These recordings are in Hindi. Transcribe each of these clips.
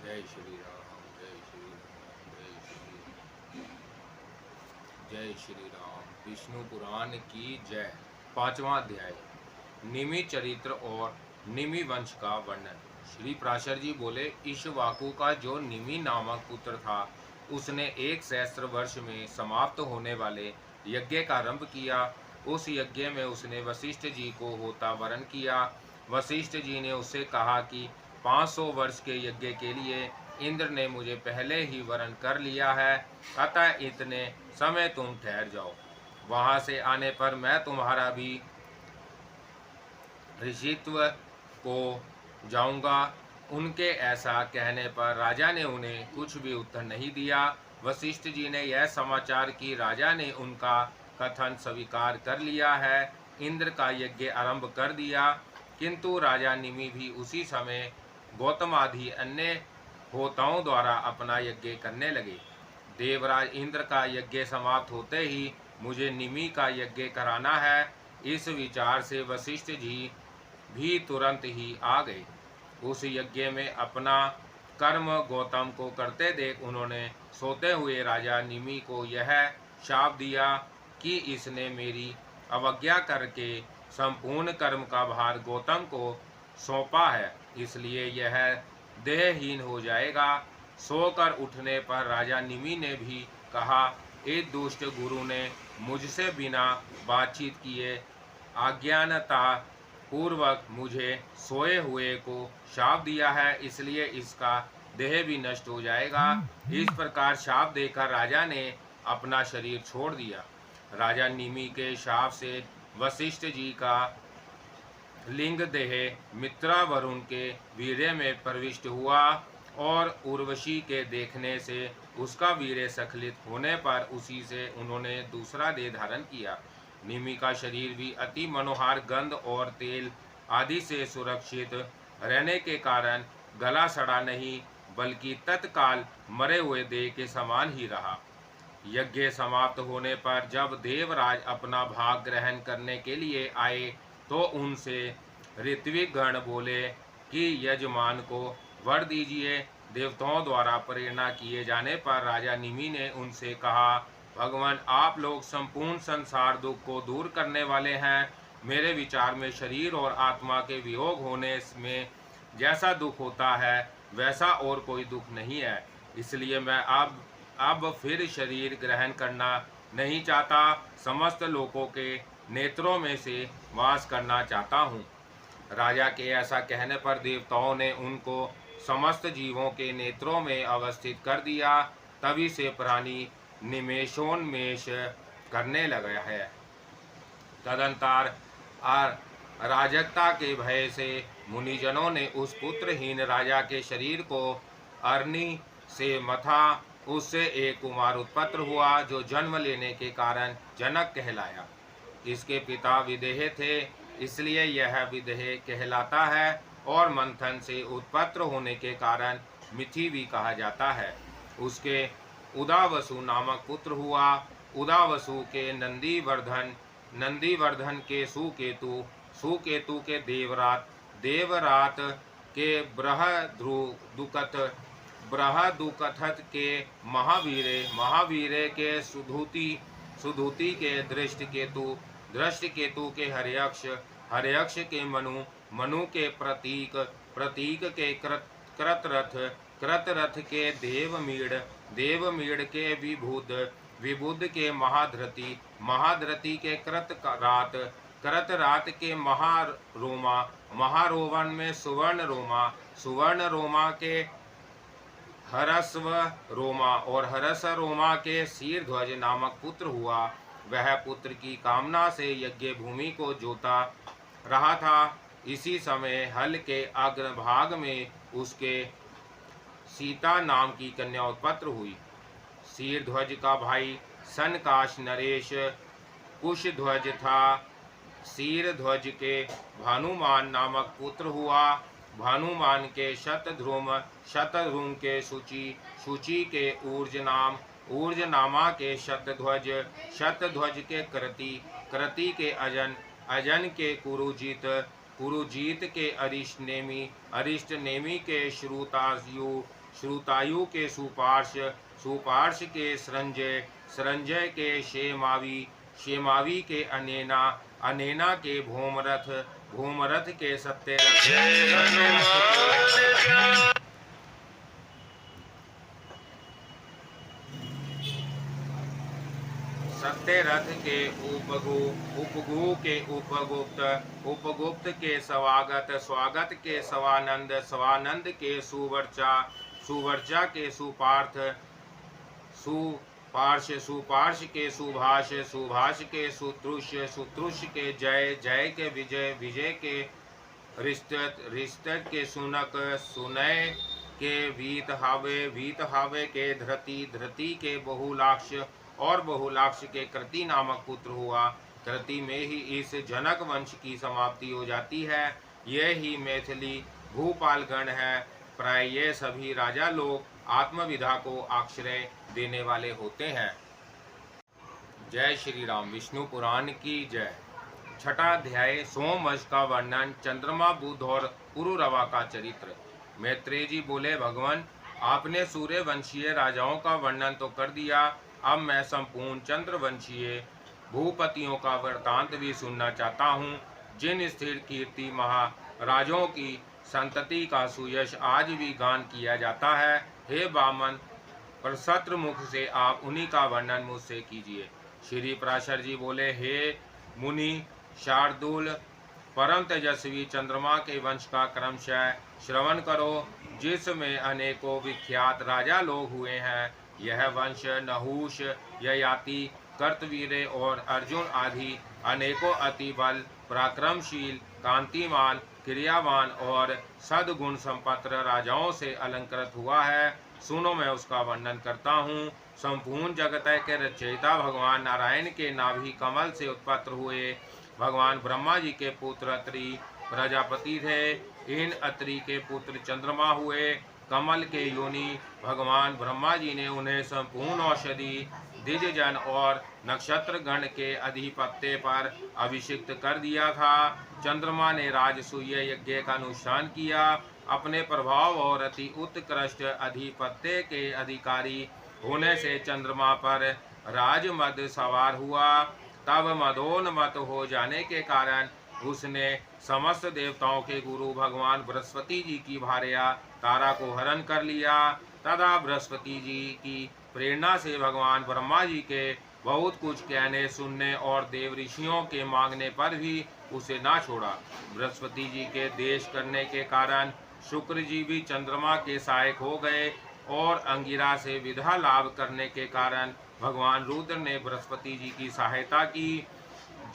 जय श्री राम, जय श्री राम, जय श्री, जय श्री राम। विष्णु पुराण की जय। पांचवा अध्याय, निमि चरित्र और निमि वंश का वर्णन। श्री प्राशर जी बोले, इक्ष्वाकु का जो निमि नामक पुत्र था, उसने 1 सहस्त्र वर्ष में समाप्त होने वाले यज्ञ का आरंभ किया। उस यज्ञ में उसने वशिष्ठ जी को होता वरण किया। वशिष्ठ जी ने उससे कहा कि 500 वर्ष के यज्ञ के लिए इंद्र ने मुझे पहले ही वरण कर लिया है, अतः इतने समय तुम ठहर जाओ। वहां से आने पर मैं तुम्हारा भी ऋषित्व को जाऊंगा। उनके ऐसा कहने पर राजा ने उन्हें कुछ भी उत्तर नहीं दिया। वशिष्ठ जी ने यह समाचार कि राजा ने उनका कथन स्वीकार कर लिया है, इंद्र का यज्ञ आरंभ कर दिया। किंतु राजा निमि भी उसी समय गौतम आदि अन्य होताओं द्वारा अपना यज्ञ करने लगे। देवराज इंद्र का यज्ञ समाप्त होते ही मुझे निमि का यज्ञ कराना है। इस विचार से वशिष्ठ जी भी तुरंत ही आ गए। उस यज्ञ में अपना कर्म गौतम को करते देख उन्होंने सोते हुए राजा निमि को यह शाप दिया कि इसने मेरी अवज्ञा करके संपूर्ण कर्म का भार गौतम को सौंपा है, इसलिए यह देहहीन हो जाएगा। सोकर उठने पर राजा निमि ने भी कहा, एक दुष्ट गुरु ने मुझसे बिना बातचीत किए अज्ञानता पूर्वक मुझे सोए हुए को शाप दिया है, इसलिए इसका देह भी नष्ट हो जाएगा। इस प्रकार शाप देकर राजा ने अपना शरीर छोड़ दिया। राजा निमि के शाप से वशिष्ठ जी का लिंग देह मित्रा वरुण के वीर्य में प्रविष्ट हुआ और उर्वशी के देखने से उसका वीर्य सखलित होने पर उसी से उन्होंने दूसरा देह धारण किया। निमि का शरीर भी अति मनोहार गंध और तेल आदि से सुरक्षित रहने के कारण गला सड़ा नहीं, बल्कि तत्काल मरे हुए देह के समान ही रहा। यज्ञ समाप्त होने पर जब देवराज अपना भाग ग्रहण करने के लिए आए तो उनसे ऋत्विक गण बोले कि यजमान को वर दीजिए। देवताओं द्वारा प्रेरणा किए जाने पर राजा निमि ने उनसे कहा, भगवान आप लोग संपूर्ण संसार दुख को दूर करने वाले हैं। मेरे विचार में शरीर और आत्मा के वियोग होने में जैसा दुख होता है वैसा और कोई दुख नहीं है, इसलिए मैं अब फिर शरीर ग्रहण करना नहीं चाहता, समस्त लोगों के नेत्रों में से वास करना चाहता हूँ। राजा के ऐसा कहने पर देवताओं ने उनको समस्त जीवों के नेत्रों में अवस्थित कर दिया। तभी से प्राणी निमेषोन्मेष करने लगा है। तदंतर अराजकता के भय से मुनिजनों ने उस पुत्रहीन राजा के शरीर को अरनी से मथा। उससे एक कुमार उत्पन्न हुआ जो जन्म लेने के कारण जनक कहलाया। इसके पिता विदेह थे, इसलिए यह विदेह कहलाता है, और मंथन से उत्पन्न होने के कारण मिथि भी कहा जाता है। उसके उदावसु नामक पुत्र हुआ। उदावसु के नंदीवर्धन के सुकेतु, सुकेतु के देवरात, देवरात के बृहदुकथ, बृहदुकथत के महावीरे, महावीरे के सुधूति, सुधूति के दृष्टकेतु, दृष्टकेतु के हर्यक्ष, हर्यक्ष के मनु, मनु के प्रतीक, प्रतीक के कृतरथ, कृतरथ के देवमीड़, देवमीड़ के विबुध, विबुध के महाधृति, महाधृति के कृतरात, कृतरात के महारोमा, महारोवन में सुवर्ण रोमा, सुवर्ण रोमा के हरस्व रोमा, और हरस रोमा के शीरध्वज नामक पुत्र हुआ। वह पुत्र की कामना से यज्ञ भूमि को जोता रहा था। इसी समय हल के अग्रभाग में उसके सीता नाम की कन्या उत्पन्न हुई। शीरध्वज का भाई सनकाश नरेश कुशध्वज था। शीरध्वज के भानुमान नामक पुत्र हुआ। भानुमान के शतध्रुम, शतध्रुम के शुचि, शुचि के ऊर्जनाम, ऊर्जनामा के शतध्वज, शतध्वज के कृति, कृति के अजन, अजन के कुरुजीत, कुरुजीत के अरिष्टनेमी, अरिष्टनेमी के श्रुतायु, श्रुतायु के सुपार्श, सुपार्श के संजय, संजय के शेमावी, शेमावी के अनेना, अनेना के भूमरथ, भूमरथ के सत्यरथ, सत्यरथ के उपगु, उपगु के उपगुप्त, उपगुप्त के स्वागत, स्वागत के स्वानंद, स्वानंद के सुवर्चा, सुवर्चा के सुपार्थ, सुपार्श, सुपार्श के सुभाष, सुभाष के सुतृष, सुतृष के जय, जय के विजय, विजय के रिश्तत, रिश्तत के सुनक, सुनय के वीत हावे, वीत हावे के धृति, धृति के बहुलाक्ष और बहुलाक्ष के कृति नामक पुत्र हुआ। कृति में ही इस जनक वंश की समाप्ति हो जाती है। यह ही मैथिली भूपालगण है। प्राय ये सभी राजा लोग आत्मविधा को आश्रय देने वाले होते हैं। जय श्री राम। विष्णु पुराण की जय। छठा अध्याय सोमवंश का वर्णन, चंद्रमा, बुध और पुरुरवा का चरित्र। मैत्रेय जी बोले, भगवान आपने सूर्यवंशीय राजाओं का वर्णन तो कर दिया, अब मैं संपूर्ण चंद्रवंशीय भूपतियों का वृतांत भी सुनना चाहता हूँ, जिन स्थिर कीर्ति महाराजों की संतति का सुयश आज भी गान किया जाता है। हे बामन, प्रसत्र मुख से आप उन्हीं का वर्णन मुझसे कीजिए। श्री पराशर जी बोले, हे मुनि शार्दुल, परम तेजस्वी चंद्रमा के वंश का क्रमशः श्रवण करो, जिसमें अनेकों विख्यात राजा लोग हुए हैं। यह वंश नहुष, ययाति, कर्तवीर और अर्जुन आदि अनेकों अति बल पराक्रमशील, कांतिमान, क्रियावान और सद्गुण संपन्न राजाओं से अलंकृत हुआ है। सुनो, मैं उसका वर्णन करता हूँ। संपूर्ण जगत के रचयिता भगवान नारायण के नाभि कमल से उत्पन्न हुए भगवान ब्रह्मा जी के पुत्र अत्रि प्रजापति थे। इन अत्रि के पुत्र चंद्रमा हुए। कमल के योनि भगवान ब्रह्मा जी ने उन्हें संपूर्ण औषधि, द्विजजन और नक्षत्र गण के अधिपत्य पर अभिषिक्त कर दिया था। चंद्रमा ने राजसूय यज्ञ का अनुष्ठान किया। अपने प्रभाव और अति उत्कृष्ट अधिपत्य के अधिकारी होने से चंद्रमा पर राजमद सवार हुआ। तब मदोन्मत हो जाने के कारण उसने समस्त देवताओं के गुरु भगवान बृहस्पति जी की भार्या तारा को हरण कर लिया। तथा बृहस्पति जी की प्रेरणा से भगवान ब्रह्मा जी के बहुत कुछ कहने सुनने और देव ऋषियों के मांगने पर भी उसे ना छोड़ा। बृहस्पति जी के देश करने के कारण शुक्र जी भी चंद्रमा के सहायक हो गए और अंगिरा से विधा लाभ करने के कारण भगवान रुद्र ने बृहस्पति जी की सहायता की।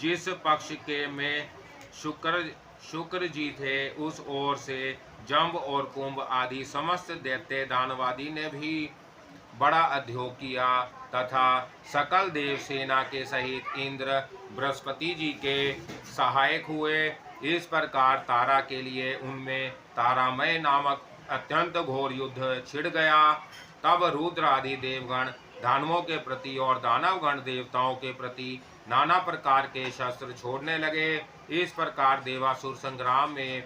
जिस पक्ष के में शुक्र जी थे, उस ओर से जंब और कुंभ आदि समस्त दैत्य दानवादी ने भी बड़ा अध्योग किया तथा सकल देव सेना के सहित इंद्र बृहस्पति जी के सहायक हुए। इस प्रकार तारा के लिए उनमें तारामय नामक अत्यंत घोर युद्ध छिड़ गया। तब रुद्र आदि देवगण दानवों के प्रति और दानवगण देवताओं के प्रति नाना प्रकार के शस्त्र छोड़ने लगे। इस प्रकार देवासुर संग्राम में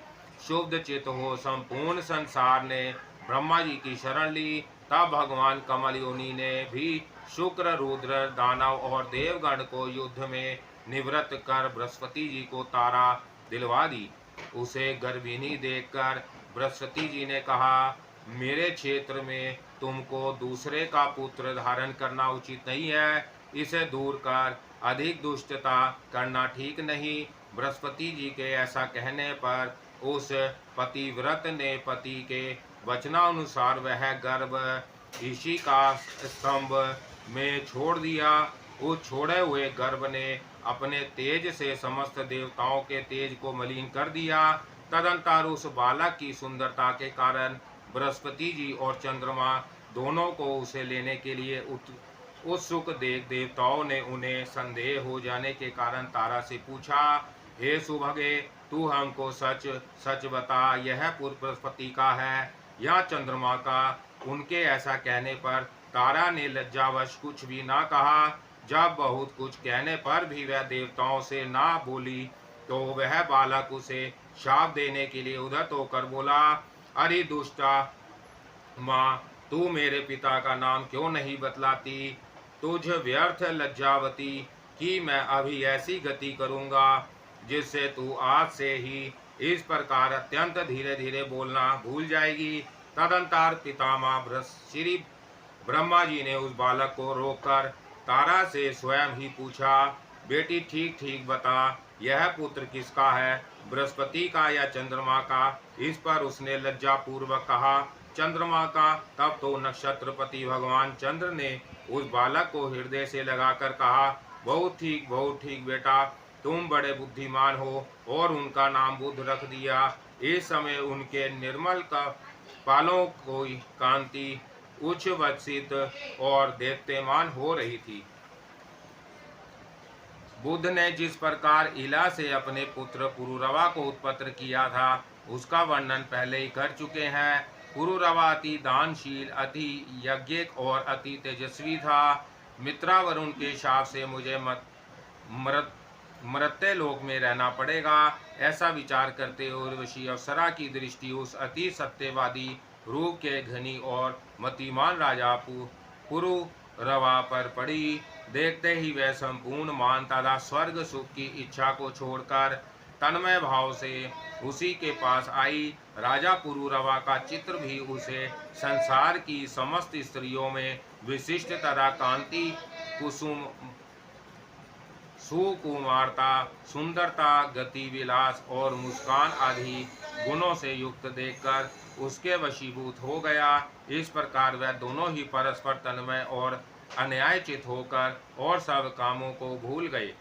शुद्ध चित हो संपूर्ण संसार ने ब्रह्मा जी की शरण ली। तब भगवान कमल योनि ने भी शुक्र, रुद्र, दानव और देवगण को युद्ध में निवृत्त कर बृहस्पति जी को तारा दिलवा दी। उसे गर्भिणी देखकर बृहस्पति जी ने कहा, मेरे क्षेत्र में तुमको दूसरे का पुत्र धारण करना उचित नहीं है। इसे दूर कर, अधिक दुष्टता करना ठीक नहीं। बृहस्पति जी के ऐसा कहने पर उस पतिव्रत ने पति के वचनानुसार वह गर्भ ऋषि का स्तंभ में छोड़ दिया। उस छोड़े हुए गर्भ ने अपने तेज से समस्त देवताओं के तेज को मलिन कर दिया। तदंतर उस बालक की सुंदरता के कारण बृहस्पति जी और चंद्रमा दोनों को उसे लेने के लिए उत्सुक देख देवताओं ने उन्हें संदेह हो जाने के कारण तारा से पूछा, हे सुभगे, तू हमको सच सच बता, यह पुत्र बृहस्पति का है या चंद्रमा का? उनके ऐसा कहने पर तारा ने लज्जावश कुछ भी ना कहा। जब बहुत कुछ कहने पर भी वह देवताओं से ना बोली तो वह बालक उसे शाप देने के लिए उद्धत होकर बोला, अरे दुष्टा, माँ, तू मेरे पिता का नाम क्यों नहीं बतलाती? तुझ व्यर्थ लज्जावती कि मैं अभी ऐसी गति करूँगा जिससे तू आज से ही इस प्रकार अत्यंत धीरे धीरे बोलना भूल जाएगी। तदंतर पितामह श्री ब्रह्मा जी ने उस बालक को रोककर तारा से स्वयं ही पूछा, बेटी ठीक ठीक बता, यह पुत्र किसका है, बृहस्पति का या चंद्रमा का? इस पर उसने लज्जा पूर्वक कहा, चंद्रमा का। तब तो नक्षत्रपति भगवान चंद्र ने उस बालक को हृदय से लगाकर कहा, बहुत ठीक बेटा, तुम बड़े बुद्धिमान हो, और उनका नाम बुद्ध रख दिया। इस समय उनके निर्मल का बालों की कांति उच्च वत्सित और देदीप्यमान हो रही थी। बुद्ध ने जिस प्रकार इला से अपने पुत्र पुरुरवा को उत्पन्न किया था, उसका वर्णन पहले ही कर चुके हैं। पुरुरवा अति दानशील, अति यज्ञिक और अति तेजस्वी था। मित्रावरुण के शाप से मुझे मृत्यलोक में रहना पड़ेगा, ऐसा विचार करते उर्वशी अप्सरा की दृष्टि उस अति सत्यवादी रूप के धनी और मतिमान राजा पुरुरवा पर पड़ी। देखते ही वह संपूर्ण मान तथा स्वर्ग सुख की इच्छा को छोड़कर तन्मय भाव से उसी के पास आई। राजा पुरुरवा का चित्र भी उसे संसार की समस्त स्त्रियों में विशिष्ट तथा कांति, कुसुम, सुकुमारता, सुंदरता, गति, विलास और मुस्कान आदि गुणों से युक्त देखकर उसके वशीभूत हो गया। इस प्रकार वह दोनों ही परस्पर तन्मय और अन्यायचित होकर और सब कामों को भूल गए।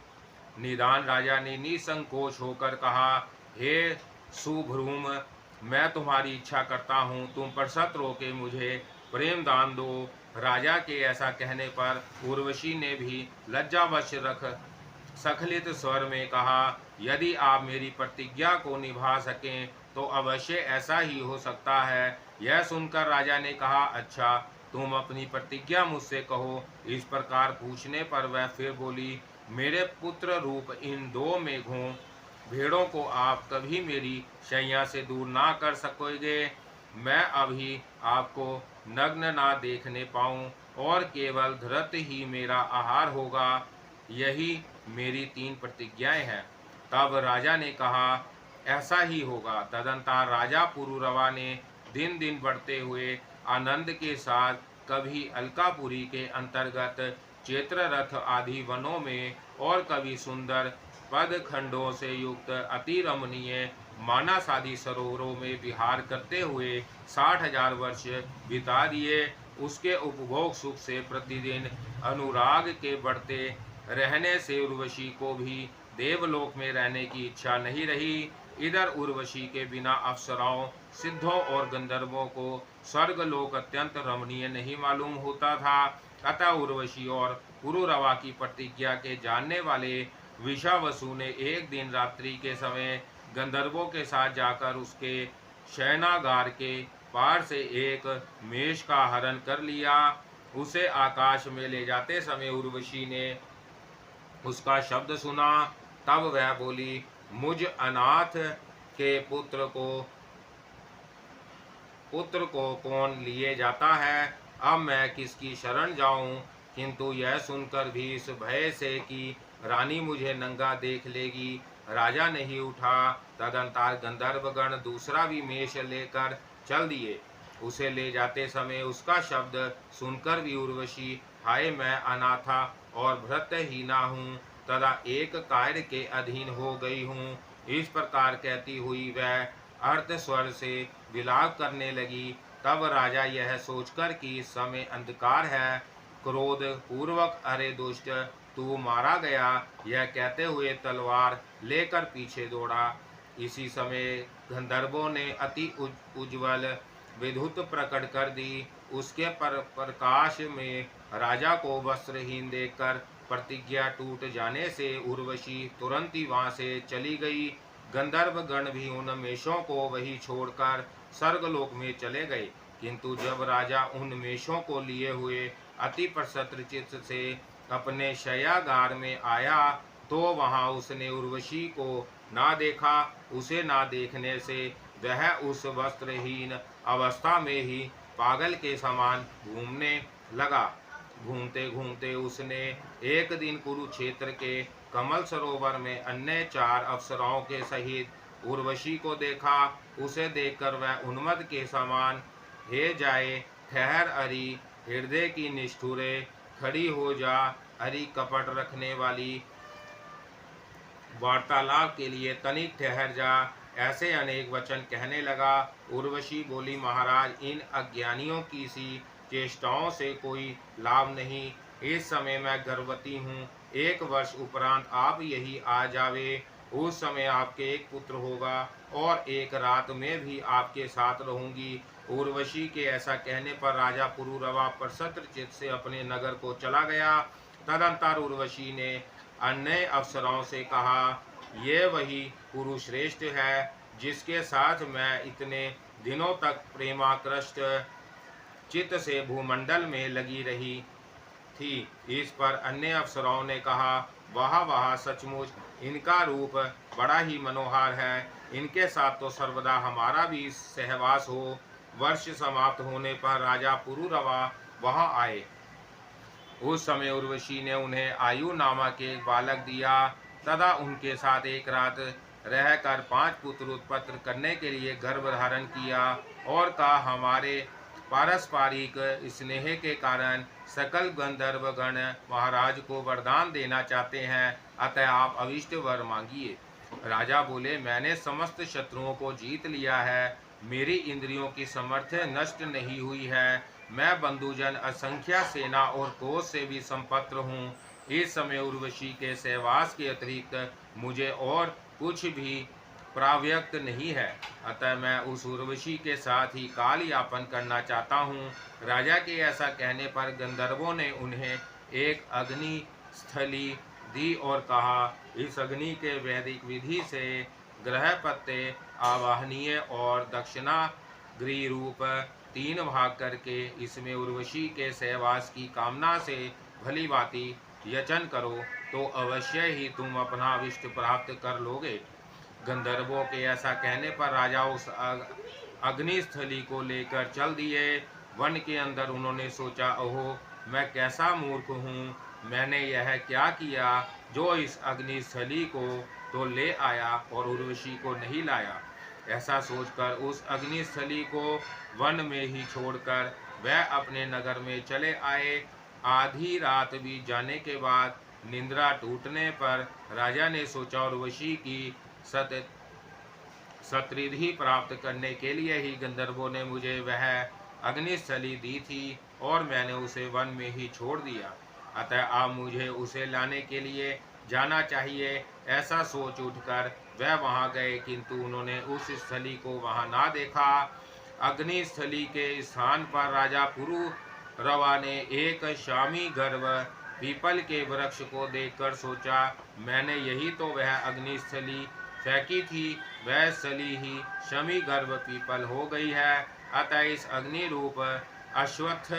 निदान राजा ने निसंकोच होकर कहा, हे सुभ्रूम, मैं तुम्हारी इच्छा करता हूँ, तुम प्रसन्न के मुझे प्रेम दान दो। राजा के ऐसा कहने पर उर्वशी ने भी लज्जावश रख सखलित स्वर में कहा, यदि आप मेरी प्रतिज्ञा को निभा सकें तो अवश्य ऐसा ही हो सकता है। यह सुनकर राजा ने कहा, अच्छा, तुम अपनी प्रतिज्ञा मुझसे कहो। इस प्रकार पूछने पर वह फिर बोली, मेरे पुत्र रूप इन दो मेघों भेड़ों को आप कभी मेरी शैया से दूर ना कर सकोगे। मैं अभी आपको नग्न ना देखने पाऊं और केवल धृत ही मेरा आहार होगा। यही मेरी 3 प्रतिज्ञाएं हैं। तब राजा ने कहा, ऐसा ही होगा। तदंतर राजा पुरुरवा ने दिन दिन बढ़ते हुए आनंद के साथ कभी अलकापुरी के अंतर्गत चैत्ररथ आदि वनों में और कभी सुंदर पदखंडों से युक्त अति रमणीय मानस आदि सरोवरों में विहार करते हुए 60,000 वर्ष बिता दिए। उसके उपभोग सुख से प्रतिदिन अनुराग के बढ़ते रहने से उर्वशी को भी देवलोक में रहने की इच्छा नहीं रही। इधर उर्वशी के बिना अप्सराओं, सिद्धों और गंधर्वों को स्वर्गलोक अत्यंत रमणीय नहीं मालूम होता था। अतः उर्वशी और पुरुरवा की प्रतिज्ञा के जानने वाले विषावसु ने एक दिन रात्रि के समय गंधर्वों के साथ जाकर उसके शयनागार के पार से एक मेष का हरण कर लिया। उसे आकाश में ले जाते समय उर्वशी ने उसका शब्द सुना। तब वह बोली, मुझ अनाथ के पुत्र को कौन लिए जाता है, अब मैं किसकी शरण जाऊं? किंतु यह सुनकर भी इस भय से कि रानी मुझे नंगा देख लेगी, राजा नहीं उठा। तदंतर गंधर्वगण दूसरा भी मेष लेकर चल दिए। उसे ले जाते समय उसका शब्द सुनकर भी उर्वशी, हाय, मैं अनाथा और भ्रतहीना हूँ तथा एक कार्य के अधीन हो गई हूँ, इस प्रकार कहती हुई वह अर्थ स्वर से विलाप करने लगी। तब राजा यह सोचकर कि इस समय अंधकार है, क्रोध पूर्वक, अरे दुष्ट, तू मारा गया, यह कहते हुए तलवार लेकर पीछे दौड़ा। इसी समय गंधर्वों ने अति उज्ज्वल विद्युत प्रकट कर दी। उसके प्रकाश में राजा को वस्त्रहीन देखकर प्रतिज्ञा टूट जाने से उर्वशी तुरंत ही वहां से चली गई। गंधर्व गण भी उन मेषों को वही छोड़कर स्वर्गलोक में चले गए। किंतु जब राजा उन मेषों को लिए हुए अति प्रसन्न चित्त से अपने शय्यागार में आया तो वहां उसने उर्वशी को ना देखा। उसे ना देखने से वह उस वस्त्रहीन अवस्था में ही पागल के समान घूमने लगा। घूमते घूमते उसने एक दिन कुरुक्षेत्र के कमल सरोवर में अन्य 4 अप्सराओं के सहित उर्वशी को देखा। उसे देखकर वह उन्मत्त के समान, हे जाए ठहर अरि हृदय की निष्ठुरे, खड़ी हो जा अरि कपट रखने वाली, वार्तालाप के लिए तनिक ठहर जा, ऐसे अनेक वचन कहने लगा। उर्वशी बोली, महाराज, इन अज्ञानियों की सी चेष्टाओं से कोई लाभ नहीं। इस समय मैं गर्भवती हूँ। 1 वर्ष उपरांत आप यही आ जावे, उस समय आपके एक पुत्र होगा और एक रात में भी आपके साथ रहूंगी। उर्वशी के ऐसा कहने पर राजा पुरुरवा प्रसन्न चित्त से अपने नगर को चला गया। तदंतर उर्वशी ने अन्य अप्सराओं से कहा, ये वही पुरुश्रेष्ठ है जिसके साथ मैं इतने दिनों तक प्रेमाकृष्ट चित्त से भूमंडल में लगी रही थी। इस पर अन्य अप्सराओं ने कहा, वाह वाह, सचमुच इनका रूप बड़ा ही मनोहर है। इनके साथ तो सर्वदा हमारा भी सहवास हो। वर्ष समाप्त होने पर राजा पुरुरवा वहां आए। उस समय उर्वशी ने उन्हें आयु नामक एक बालक दिया। तथा उनके साथ एक रात रहकर 5 पुत्र उत्पन्न करने के लिए गर्भ धारण किया और कहा, हमारे पारस्परिक स्नेह के कारण सकल गंधर्व गण महाराज को वरदान देना चाहते हैं, अतः आप अविष्ट वर मांगिए। राजा बोले, मैंने समस्त शत्रुओं को जीत लिया है, मेरी इंद्रियों की सामर्थ्य नष्ट नहीं हुई है, मैं बंधुजन असंख्य सेना और कोष से भी संपन्न हूँ। इस समय उर्वशी के सहवास के अतिरिक्त मुझे और कुछ भी प्राव्यक्त नहीं है, अतः मैं उस उर्वशी के साथ ही काल यापन करना चाहता हूँ। राजा के ऐसा कहने पर गंधर्वों ने उन्हें एक अग्नि स्थली दी और कहा, इस अग्नि के वैदिक विधि से ग्रह पत्ते आवाहनीय और दक्षिणा गृह रूप 3 भाग करके इसमें उर्वशी के सहवास की कामना से भली भांति यचन करो, तो अवश्य ही तुम अपना अभिष्ट प्राप्त कर लोगे। गंधर्वों के ऐसा कहने पर राजा उस अग्निस्थली को लेकर चल दिए। वन के अंदर उन्होंने सोचा, ओहो, मैं कैसा मूर्ख हूँ, मैंने यह क्या किया जो इस अग्निस्थली को तो ले आया और उर्वशी को नहीं लाया। ऐसा सोचकर उस अग्निस्थली को वन में ही छोड़कर वह अपने नगर में चले आए। आधी रात बीत जाने के बाद निद्रा टूटने पर राजा ने सोचा, उर्वशी की सत्रिधि प्राप्त करने के लिए ही गंधर्वों ने मुझे वह अग्निस्थली दी थी और मैंने उसे वन में ही छोड़ दिया, अतः अब मुझे उसे लाने के लिए जाना चाहिए। ऐसा सोच उठकर वह वहां गए, किंतु उन्होंने उस स्थली को वहां ना देखा। अग्निस्थली के स्थान पर राजा पुरुरवा ने एक शामी गर्भ पीपल के वृक्ष को देखकर सोचा, मैंने यही तो वह अग्निस्थली फेंकी थी, वह स्थली ही शमी गर्भ पीपल हो गई है, अतः इस अग्नि रूप अश्वत्थ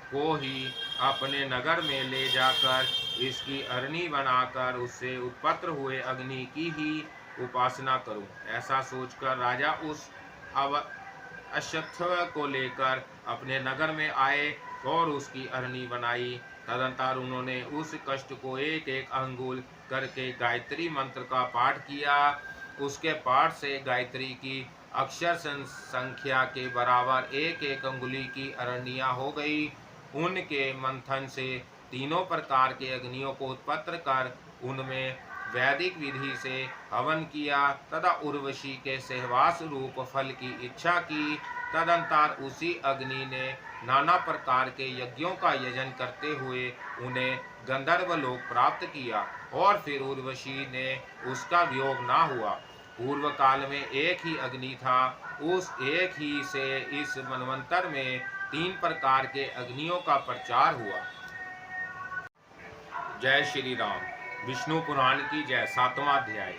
को ही अपने नगर में ले जाकर इसकी अरणी बनाकर उससे उत्पन्न हुए अग्नि की ही उपासना करूं। ऐसा सोचकर राजा उस अश्वत्थ को लेकर अपने नगर में आए और उसकी अरणी बनाई। तदंतर उन्होंने उस कष्ट को एक एक अंगुल करके गायत्री मंत्र का पाठ किया। उसके पाठ से गायत्री की अक्षर संख्या के बराबर एक एक अंगुली की अरण्या हो गई। उनके मंथन से तीनों प्रकार के अग्नियों को उत्पन्न कर उनमें वैदिक विधि से हवन किया तथा उर्वशी के सहवास रूप फल की इच्छा की। तदंतर उसी अग्नि ने नाना प्रकार के यज्ञों का यजन करते हुए उन्हें गंधर्व लोक प्राप्त किया और फिर उर्वशी ने उसका वियोग ना हुआ। पूर्व काल में एक ही अग्नि था, उस एक ही से इस मनवंतर में 3 प्रकार के अग्नियों का प्रचार हुआ। जय श्री राम। विष्णु पुराण की जय। 7वां अध्याय।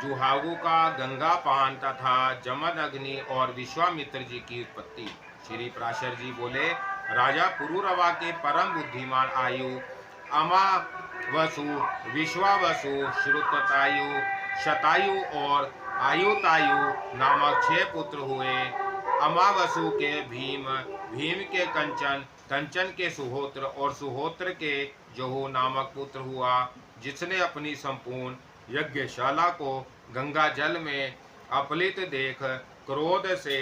जुहागु का गंगा पान तथा जमद अग्नि और विश्वामित्र जी की उत्पत्ति। श्री पराशर जी बोले, राजा पुरुरवा के परम बुद्धिमान आयु अमावसु, विश्वावसु, श्रुततायु, शतायु और आयुतायु नामक 6 पुत्र हुए। अमावसु के भीम, भीम के कंचन, कंचन के सुहोत्र और सुहोत्र के जोहू नामक पुत्र हुआ, जिसने अपनी संपूर्ण यज्ञशाला को गंगा जल में अपलित देख क्रोध से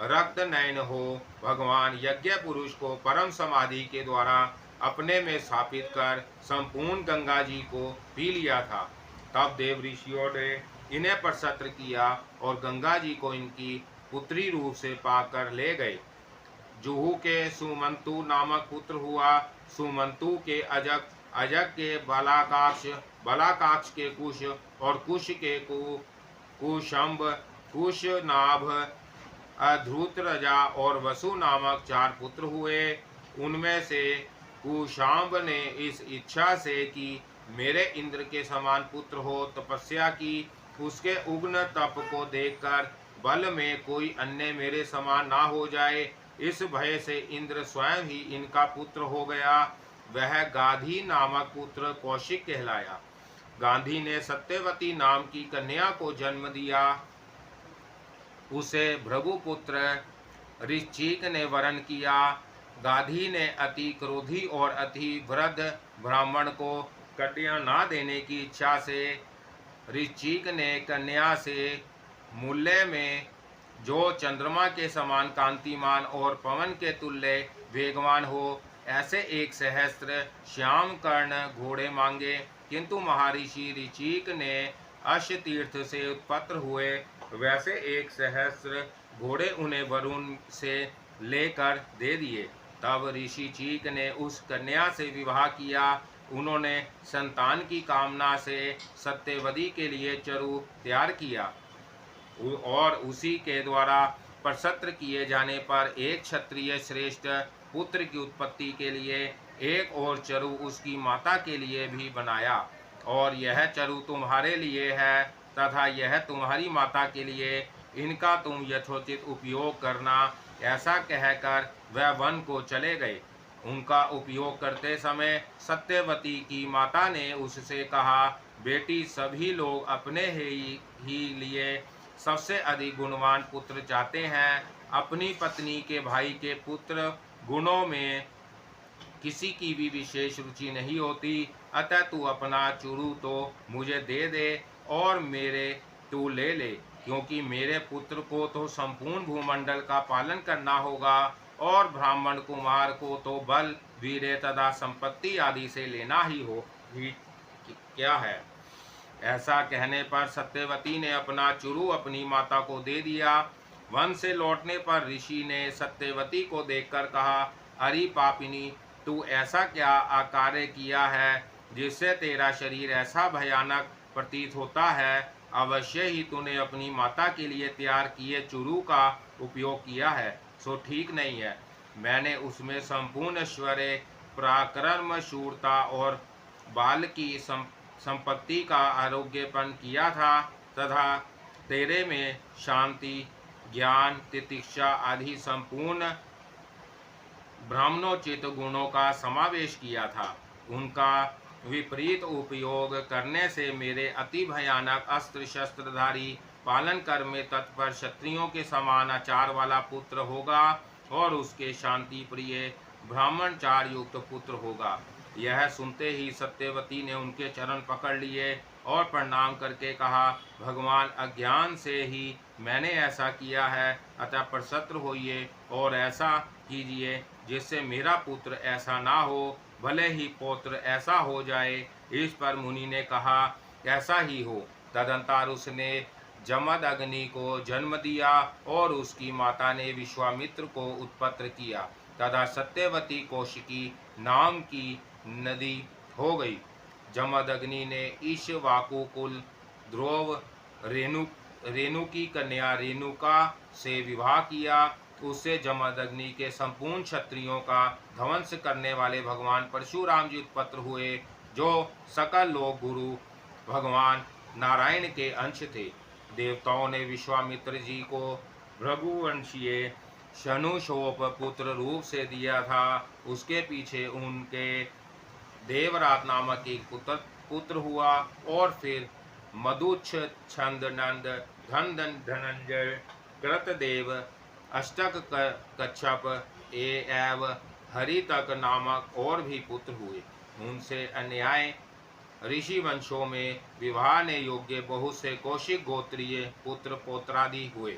रक्त नयन हो भगवान यज्ञ पुरुष को परम समाधि के द्वारा अपने में स्थापित कर संपूर्ण गंगा जी को पी लिया था। तब देव ऋषियों ने इन्हें प्रसत्र किया और गंगा जी को इनकी पुत्री रूप से पाकर ले गए। जुहू के सुमंतु नामक पुत्र हुआ, सुमंतु के अजक, अजक के बलाकाक्ष, बलाकाक्ष के कुश और कुश के कुशंब, कुशनाभ, अध्रुतरजा और वसु नामक 4 पुत्र हुए। उनमें से कुशांब ने इस इच्छा से कि मेरे इंद्र के समान पुत्र हो तपस्या की। उसके उग्र तप को देखकर बल में कोई अन्य मेरे समान ना हो जाए, इस भय से इंद्र स्वयं ही इनका पुत्र हो गया। वह गाधी नामक पुत्र कौशिक कहलाया। गांधी ने सत्यवती नाम की कन्या को जन्म दिया। उसे भृगुपुत्र ऋचिक ने वरण किया। गाधी ने अति क्रोधी और अति वृद्ध ब्राह्मण को कन्या ना देने की इच्छा से ऋचिक ने कन्या से मूल्य में जो चंद्रमा के समान कांतिमान और पवन के तुल्य वेगवान हो, ऐसे 1 सहस्त्र श्याम कर्ण घोड़े मांगे। किंतु महर्षि ऋचिक ने अश्वतीर्थ से उत्पन्न हुए वैसे 1 सहस्त्र घोड़े उन्हें वरुण से लेकर दे दिए। तब ऋषि चीक ने उस कन्या से विवाह किया। उन्होंने संतान की कामना से सत्यवती के लिए चरु तैयार किया और उसी के द्वारा प्रसत्र किए जाने पर एक क्षत्रिय श्रेष्ठ पुत्र की उत्पत्ति के लिए एक और चरु उसकी माता के लिए भी बनाया। और यह चरु तुम्हारे लिए है तथा यह तुम्हारी माता के लिए, इनका तुम यथोचित उपयोग करना। ऐसा कहकर वह वन को चले गए। उनका उपयोग करते समय सत्यवती की माता ने उससे कहा, बेटी, सभी लोग अपने ही लिए सबसे अधिक गुणवान पुत्र चाहते हैं। अपनी पत्नी के भाई के पुत्र गुणों में किसी की भी विशेष रुचि नहीं होती। अतः तू अपना चुरू तो मुझे दे दे और मेरे तू ले ले, क्योंकि मेरे पुत्र को तो संपूर्ण भूमंडल का पालन करना होगा और ब्राह्मण कुमार को तो बल, वीर्य तथा संपत्ति आदि से लेना ही क्या है। ऐसा कहने पर सत्यवती ने अपना चुरू अपनी माता को दे दिया। वन से लौटने पर ऋषि ने सत्यवती को देखकर कहा, अरे पापिनी, तू ऐसा क्या आकार्य किया है जिससे तेरा शरीर ऐसा भयानक प्रतीत होता है। अवश्य ही तूने अपनी माता के लिए तैयार किए चुरू का उपयोग किया है, सो ठीक नहीं है। मैंने उसमें संपूर्ण ऐश्वर्य, पराक्रम, शूरता और बाल की संपत्ति का आरोग्यपन किया था तथा तेरे में शांति, ज्ञान, तितिक्षा आदि संपूर्ण ब्राह्मणोचित गुणों का समावेश किया था। उनका विपरीत उपयोग करने से मेरे अति भयानक अस्त्र शस्त्रधारी, पालन कर में तत्पर क्षत्रियों के समान आचार वाला पुत्र होगा और उसके शांति प्रिय ब्राह्मणचार युक्त पुत्र होगा। यह सुनते ही सत्यवती ने उनके चरण पकड़ लिए और प्रणाम करके कहा, भगवान, अज्ञान से ही मैंने ऐसा किया है, अतः प्रसन्न होइए और ऐसा कीजिए जिससे मेरा पुत्र ऐसा ना हो, भले ही पौत्र ऐसा हो जाए। इस पर मुनि ने कहा, ऐसा ही हो। तदंतर उसने जमद अग्नि को जन्म दिया और उसकी माता ने विश्वामित्र को उत्पन्न किया। तथा सत्यवती कौशिकी नाम की नदी हो गई। जमद अग्नि ने ईशवाकु कुल ध्रुव रेणु की कन्या रेणुका से विवाह किया। उससे जमद अग्नि के संपूर्ण क्षत्रियों का ध्वंस करने वाले भगवान परशुराम जी उत्पन्न हुए, जो सकल लोक गुरु भगवान नारायण के अंश थे। देवताओं ने विश्वामित्र जी को भृगुवंशीय शनुशोप पुत्र रूप से दिया था। उसके पीछे उनके देवरात नामक एक पुत्र हुआ और फिर मधुच्छ, छंद, नंद, धनंजय, कृतदेव अष्टक कच्छप एव हरितक नामक और भी पुत्र हुए। उनसे अन्याय ऋषि वंशों में विवाह ने योग्य बहुत से कौशिक गोत्रीय पुत्र पौत्रादि हुए।